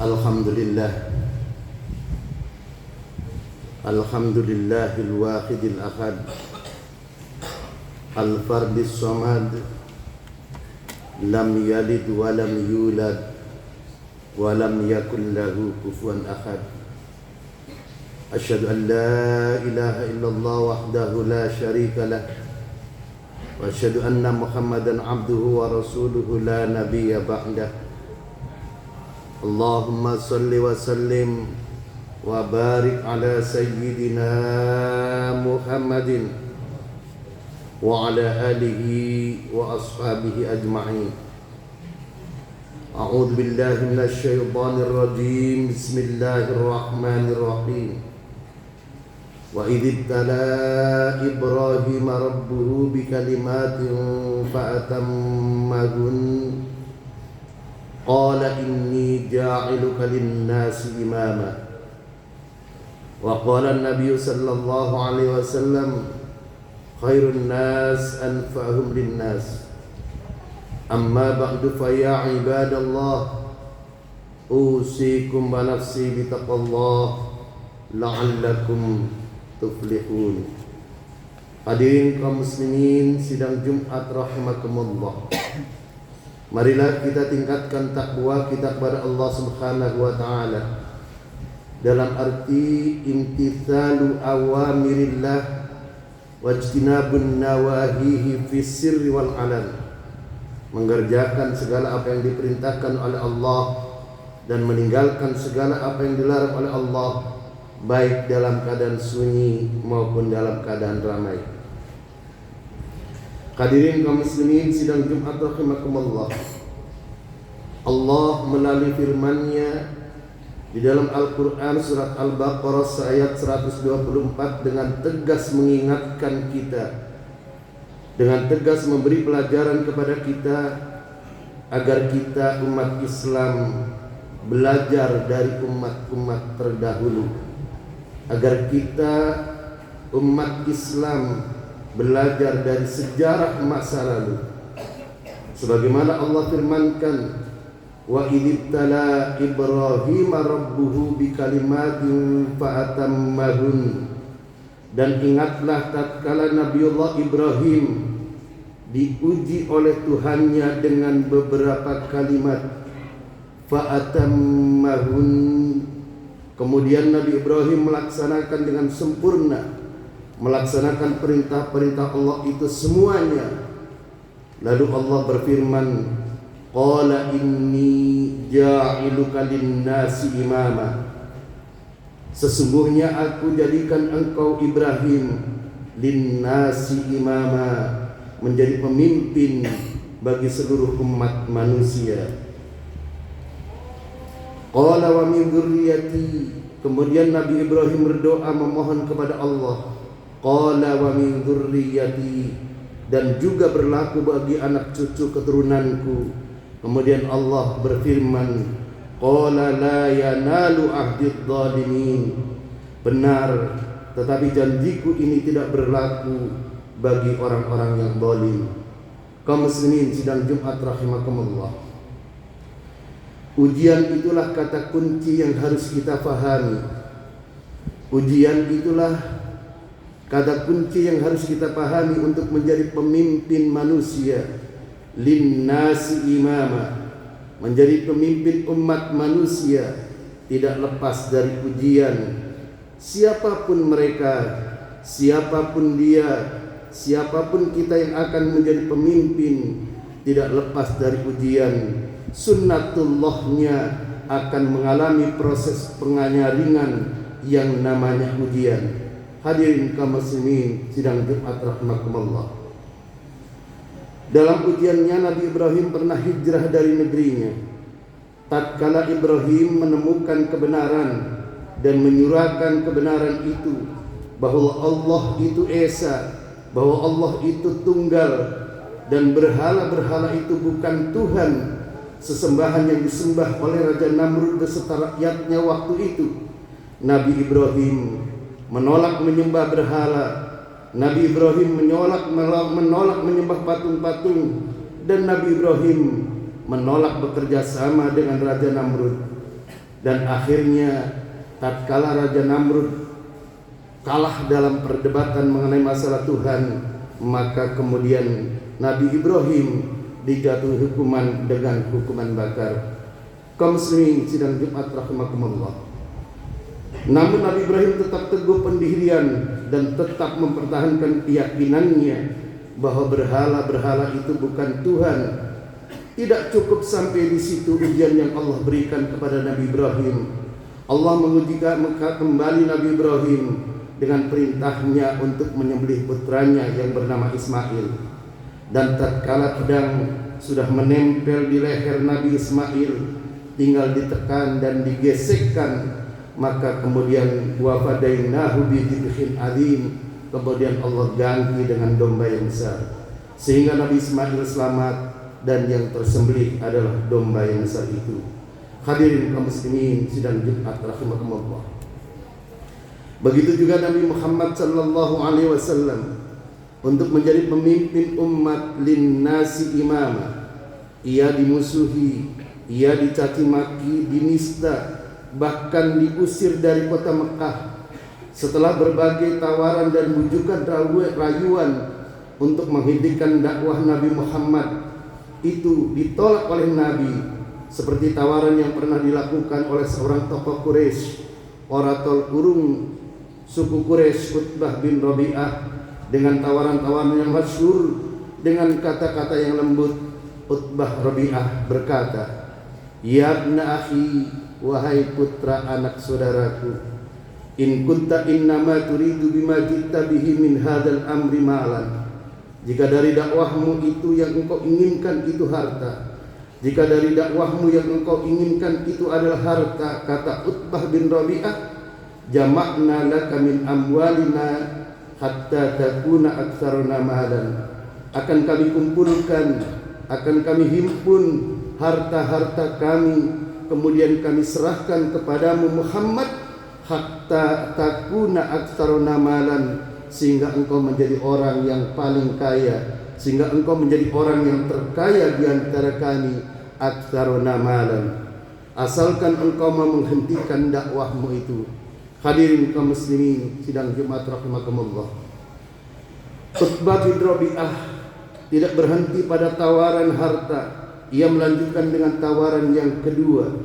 Alhamdulillah. Alhamdulillahil wahidil ahad, al-fardis samad, lam yalid wa lam yulad wa lam yakul lahu kufuwan ahad. Asyhadu an la ilaha illallah wahdahu la syarika lah, wa asyhadu anna Muhammadan abduhu wa rasuluhu la nabiyya ba'dah. Allahumma salli wa sallim wa barik ala sayyidina Muhammadin wa ala alihi wa ashabihi ajma'in. A'udzu billahi minasy syaithanir rajim. Bismillahirrahmanirrahim. Wa idh ibtala Ibrahim rabbuhu bikalimatin fa'atammahun. Qala inni ja'iluka lin-nasi imama. Wa qala an-nabiy sallallahu alaihi wasallam khairun nas anfa'uhum lin-nas. Amma ba'du fa ya ibadallah, usikum wa nafsi bi taqwallah la'allakum tuflihun. Hadirin kaum muslimin sidang Jumat rahimakumullah. Marilah kita tingkatkan takwa kita kepada Allah Subhanahu wa taala dalam arti imtithalu awamirillah wajtinabun nawahihi fis sirri wal alan. Mengerjakan segala apa yang diperintahkan oleh Allah dan meninggalkan segala apa yang dilarang oleh Allah, baik dalam keadaan sunyi maupun dalam keadaan ramai. Hadirin kaum muslimin sidang Jumat rahimakumullah. Allah melalui firman-Nya di dalam Al-Qur'an surat Al-Baqarah ayat 124 dengan tegas mengingatkan kita, dengan tegas memberi pelajaran kepada kita agar kita umat Islam belajar dari umat-umat terdahulu, agar kita umat Islam belajar dari sejarah masa lalu. Sebagaimana Allah firmankan, wa idibtala Ibrahim rabbuhu bikalimatin fa'atammahun. Dan ingatlah tatkala Nabiullah Ibrahim diuji oleh Tuhannya dengan beberapa kalimat, fa'atammahun. Kemudian Nabi Ibrahim melaksanakan dengan sempurna, melaksanakan perintah-perintah Allah itu semuanya. Lalu Allah berfirman, qala inni ja'iluka lin-nasi imama. Sesungguhnya aku jadikan engkau Ibrahim lin-nasi imama, menjadi pemimpin bagi seluruh umat manusia. Qala wa min dzurriyyati. Kemudian Nabi Ibrahim berdoa memohon kepada Allah, qala wa min dzurriyyati, dan juga berlaku bagi anak cucu keturunanku. Kemudian Allah berfirman, qala la yanalu ahdidz zalimin. Benar, tetapi janjiku ini tidak berlaku bagi orang-orang yang zalim. Kaum muslimin sidang Jumat rahimakumullah. Ujian itulah kata kunci yang harus kita fahami. Ujian itulah kata kunci yang harus kita pahami untuk menjadi pemimpin manusia. Lin-nasi imama, menjadi pemimpin umat manusia tidak lepas dari ujian. Siapapun mereka, siapapun dia, siapapun kita yang akan menjadi pemimpin, tidak lepas dari ujian. Sunnatullahnya akan mengalami proses pengajaran yang namanya ujian. Hadirin kaum muslimin sidang Jumat rahimakumullah. Dalam ujiannya Nabi Ibrahim pernah hijrah dari negerinya. Tatkala Ibrahim menemukan kebenaran dan menyurahkan kebenaran itu, bahwa Allah itu esa, bahwa Allah itu tunggal, dan berhala-berhala itu bukan Tuhan sesembahan yang disembah oleh Raja Namrud beserta rakyatnya waktu itu. Nabi Ibrahim menolak menyembah berhala. Nabi Ibrahim menolak menyembah patung-patung, dan Nabi Ibrahim menolak bekerja sama dengan Raja Namrud. Dan akhirnya tatkala Raja Namrud kalah dalam perdebatan mengenai masalah Tuhan, maka kemudian Nabi Ibrahim dijatuhi hukuman dengan hukuman bakar. Kaum muslimin sidang Jumat rahimakumullah. Namun Nabi Ibrahim tetap teguh pendirian dan tetap mempertahankan keyakinannya bahwa berhala-berhala itu bukan Tuhan. Tidak cukup sampai di situ ujian yang Allah berikan kepada Nabi Ibrahim. Allah mengujikan kembali Nabi Ibrahim dengan perintahnya untuk menyembelih putranya yang bernama Ismail. Dan tatkala pedang sudah menempel di leher Nabi Ismail, tinggal ditekan dan digesekkan, maka kemudian wa fadainahu bi dzibhin adzim, kemudian Allah ganti dengan domba yang besar, sehingga Nabi Ismail selamat dan yang tersembelih adalah domba yang besar itu. Hadirin kaum muslimin sidang Jumat rahimakumullah. Begitu juga Nabi Muhammad sallallahu alaihi wasallam untuk menjadi pemimpin umat linnasi imama. Ia dimusuhi, ia dicaci maki, dinista, bahkan diusir dari kota Mekah. Setelah berbagai tawaran dan bujukan rayuan untuk menghidupkan dakwah Nabi Muhammad, itu ditolak oleh Nabi, seperti tawaran yang pernah dilakukan oleh seorang tokoh Quraisy, orator kurung suku Quraisy, Utbah bin Rabi'ah, dengan tawaran-tawaran yang masyhur dengan kata-kata yang lembut. Utbah Rabi'ah berkata, "Ya ibna akhi, wahai putra anak saudaraku, in kunta innama turidu bima jitta bihi min hadzal amri malan." Jika dari dakwahmu itu yang engkau inginkan itu harta, jika dari dakwahmu yang engkau inginkan itu adalah harta, kata Utbah bin Rabi'ah, jama'na laka min amwalina hatta takuna aktsaruna malan. Akan kami kumpulkan, akan kami himpun harta-harta kami, kemudian kami serahkan kepadamu Muhammad, hatta takuna aktsaruna malan, sehingga engkau menjadi orang yang paling kaya, sehingga engkau menjadi orang yang terkaya di antara kami, aktsaruna malan, asalkan engkau mau menghentikan dakwahmu itu. Hadirin kaum muslimin sidang Jumat rahimakumullah. Utbah bin Rabi'ah tidak berhenti pada tawaran harta. Ia melanjutkan dengan tawaran yang kedua.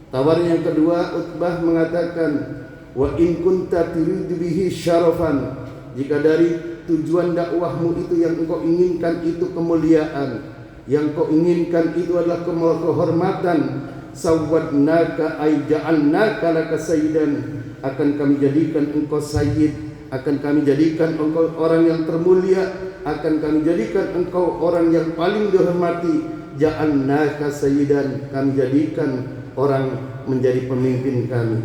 Tawaran yang kedua, Utbah mengatakan, wa in kunta turidu bihi syarafan, jika dari tujuan dakwahmu itu yang engkau inginkan itu kemuliaan, yang kau inginkan itu adalah kehormatan, sawwadnaka ay ja'alnaka laka sayyidan, akan kami jadikan engkau sayyid, akan kami jadikan engkau orang yang termulia, akan kami jadikan engkau orang yang paling dihormati, ja'alnaka sayyidan, kami jadikan orang menjadi pemimpin kami,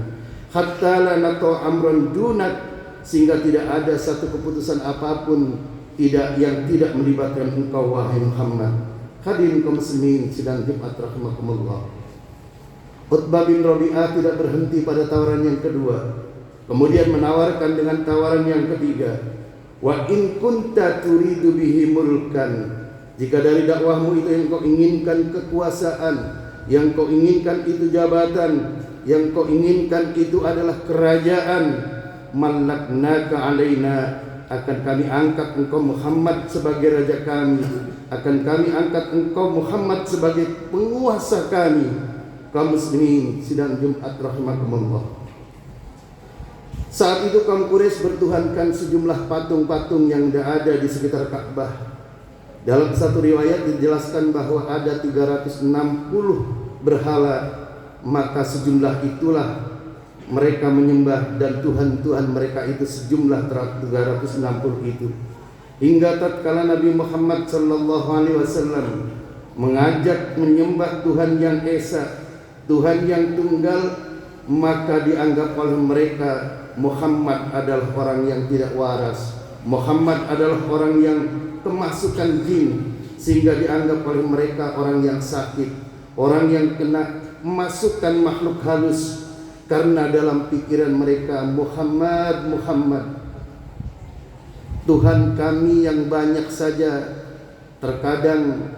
hatta la nata amran dunak, sehingga tidak ada satu keputusan apapun yang tidak melibatkan engkau wahai Muhammad. Hadirin kaum muslimin sidang Jumat rahimakumullah. Utbah bin Rabi'ah tidak berhenti pada tawaran yang kedua, kemudian menawarkan dengan tawaran yang ketiga, wa in kunta turidu bihi mulkan, jika dari dakwahmu itu yang kau inginkan kekuasaan, yang kau inginkan itu jabatan, yang kau inginkan itu adalah kerajaan, malaknaka alaina, akan kami angkat engkau Muhammad sebagai raja kami, akan kami angkat engkau Muhammad sebagai penguasa kami. Kaum muslimin sidang Jumat rahimakumullah. Saat itu kaum Quraisy bertuhankan sejumlah patung-patung yang ada di sekitar Ka'bah. Dalam satu riwayat dijelaskan bahwa ada 360 berhala, maka sejumlah itulah mereka menyembah, dan Tuhan-Tuhan mereka itu sejumlah 360 itu. Hingga tatkala Nabi Muhammad sallallahu alaihi wasallam mengajak menyembah Tuhan yang esa, Tuhan yang tunggal, maka dianggap oleh mereka Muhammad adalah orang yang tidak waras, Muhammad adalah orang yang kemasukan jin, sehingga dianggap oleh mereka orang yang sakit, orang yang kena masukan makhluk halus. Karena dalam pikiran mereka Muhammad, Tuhan kami yang banyak saja terkadang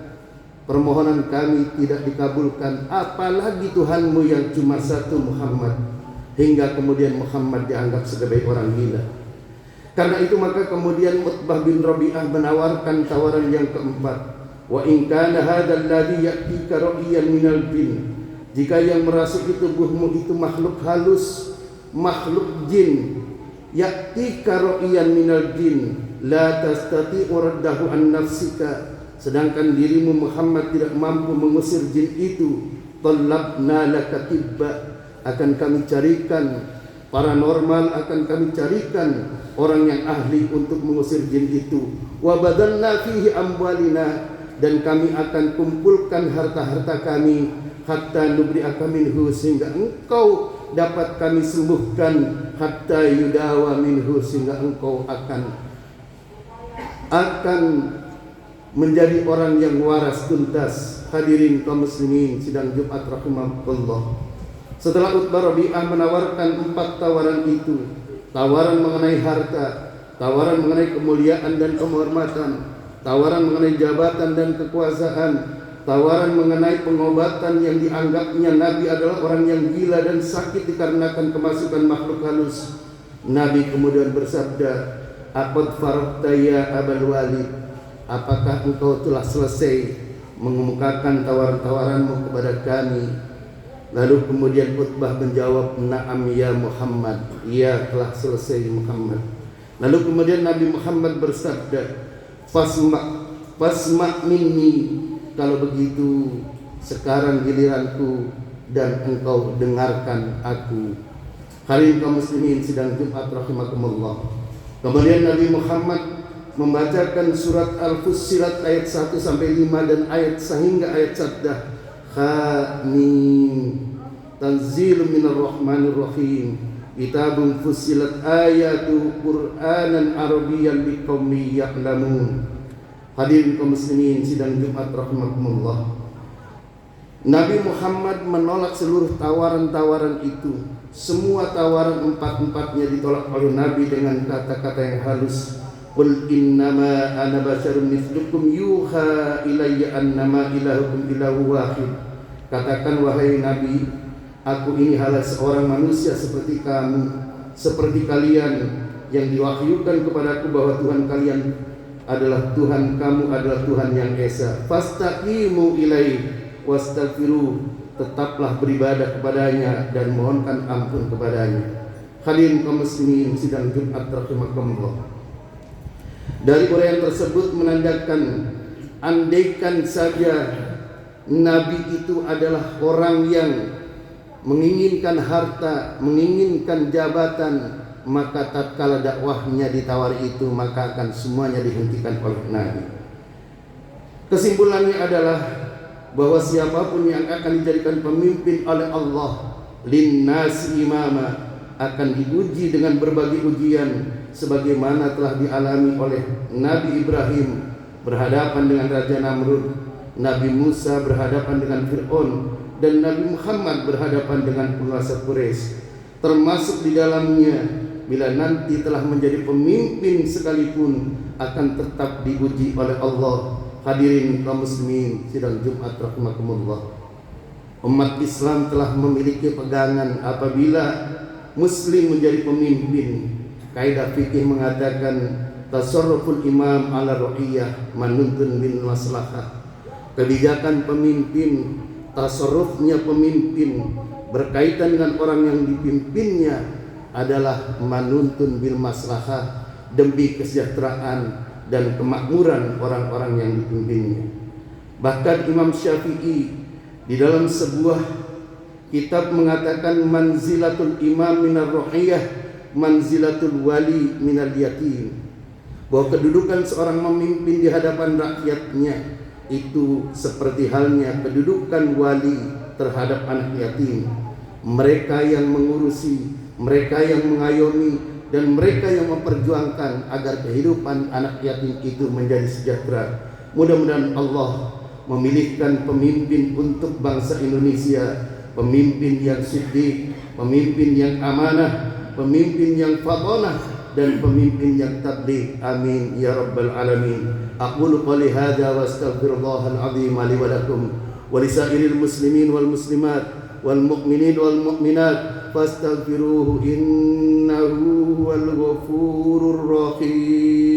permohonan kami tidak dikabulkan, apalagi Tuhanmu yang cuma satu, Muhammad, hingga kemudian Muhammad dianggap sebagai orang gila. Karena itu maka kemudian Utbah bin Rabi'ah menawarkan tawaran yang keempat, wa in kana hadzal ladzi ya'tika ra'iyan minal jin, jika yang merasuki tubuhmu itu makhluk halus, makhluk jin, ya'tika ra'iyan minal jin la tastati'u raddahu an nafsika, sedangkan dirimu Muhammad tidak mampu mengusir jin itu, talabna laka tibba, akan kami carikan paranormal, akan kami carikan orang yang ahli untuk mengusir jin itu, wa badalna fihi amwalina, dan kami akan kumpulkan harta-harta kami, hatta nubri'aka minhu, sehingga engkau dapat kami sembuhkan, hatta yudawa minhu, sehingga engkau akan menjadi orang yang waras tuntas. Hadirin kaum muslimin sidang Jumat rahimakumullah. Setelah Utbah Rabi'ah menawarkan 4 tawaran itu, tawaran mengenai harta, tawaran mengenai kemuliaan dan kehormatan, tawaran mengenai jabatan dan kekuasaan, tawaran mengenai pengobatan yang dianggapnya Nabi adalah orang yang gila dan sakit dikarenakan kemasukan makhluk halus, Nabi kemudian bersabda, "Aqad faraqta ya Abul Walid, apakah engkau telah selesai mengemukakan tawaran-tawaranmu kepada kami?" Lalu kemudian Utbah menjawab, "Na'am ya Muhammad, iya telah selesai Muhammad." Lalu kemudian Nabi Muhammad bersabda, Fasma minni, kalau begitu sekarang giliranku dan engkau dengarkan aku." Hadirin kaum muslimin sidang Jumat rahimakumullah. Kemudian Nabi Muhammad membacakan surat Al-Fussilat ayat 1 sampai 5 dan ayat sehingga ayat saddah. Hamim, tanzilun minar rahmanir rahim, kitabun fussilat ayatu Qur'anan Arabiyyan liqaumin ya'lamun. Hadirin kaum muslimin sidang Jumat rahimakumullah. Nabi Muhammad menolak seluruh tawaran-tawaran itu. Semua tawaran 4-empatnya ditolak oleh Nabi dengan kata-kata yang halus. Qul innama ana basyarum mithlukum yuha ilayya annama ilahukum ilahu wahid. Katakan wahai Nabi, aku ini hanyalah seorang manusia seperti kamu, seperti kalian, yang diwahyukan kepadaku bahwa Tuhan kalian adalah Tuhan, kamu adalah Tuhan yang esa. Fastaqimu ilaihi wastaghfiruh, tetaplah beribadah kepadanya dan mohonkan ampun kepadanya. Hadirin kaum muslimin sidang Jumat rahimakumullah. Dari uraian tersebut menandakan, andaikan saja Nabi itu adalah orang yang menginginkan harta, menginginkan jabatan, maka tatkala dakwahnya ditawari itu, maka akan semuanya dihentikan oleh Nabi. Kesimpulannya adalah bahwa siapapun yang akan dijadikan pemimpin oleh Allah, linnas imama, akan diuji dengan berbagai ujian, sebagaimana telah dialami oleh Nabi Ibrahim berhadapan dengan Raja Namrud, Nabi Musa berhadapan dengan Fir'aun, dan Nabi Muhammad berhadapan dengan penguasa Quraisy. Termasuk di dalamnya, bila nanti telah menjadi pemimpin sekalipun, akan tetap diuji oleh Allah. Hadirin kaum muslimin sidang Jumat rahimakumullah. Umat Islam telah memiliki pegangan apabila Muslim menjadi pemimpin. Kaidah fikih mengatakan tasarruful imam ala ra'iyah manuntun bil maslahah. Kebijakan pemimpin, tasarrufnya pemimpin berkaitan dengan orang yang dipimpinnya adalah manuntun bil maslahah, demi kesejahteraan dan kemakmuran orang-orang yang dipimpinnya. Bahkan Imam Syafi'i di dalam sebuah kitab mengatakan, manzilatul imam minar ra'iyah manzilatul wali minal yatim, bahwa kedudukan seorang memimpin di hadapan rakyatnya itu seperti halnya kedudukan wali terhadap anak yatim. Mereka yang mengurusi, mereka yang mengayomi, dan mereka yang memperjuangkan agar kehidupan anak yatim itu menjadi sejahtera. Mudah-mudahan Allah memilihkan pemimpin untuk bangsa Indonesia, pemimpin yang siddiq, pemimpin yang amanah, pemimpin yang fatonah, dan pemimpin yang tabligh. Amin ya rabbal alamin. Aqulu qouli hadza wa astaghfirullahal azim li wa lakum wa lisairil muslimin wal muslimat wal mu'minin wal mu'minat fastaghfiruhu innahu huwal ghafurur rahim.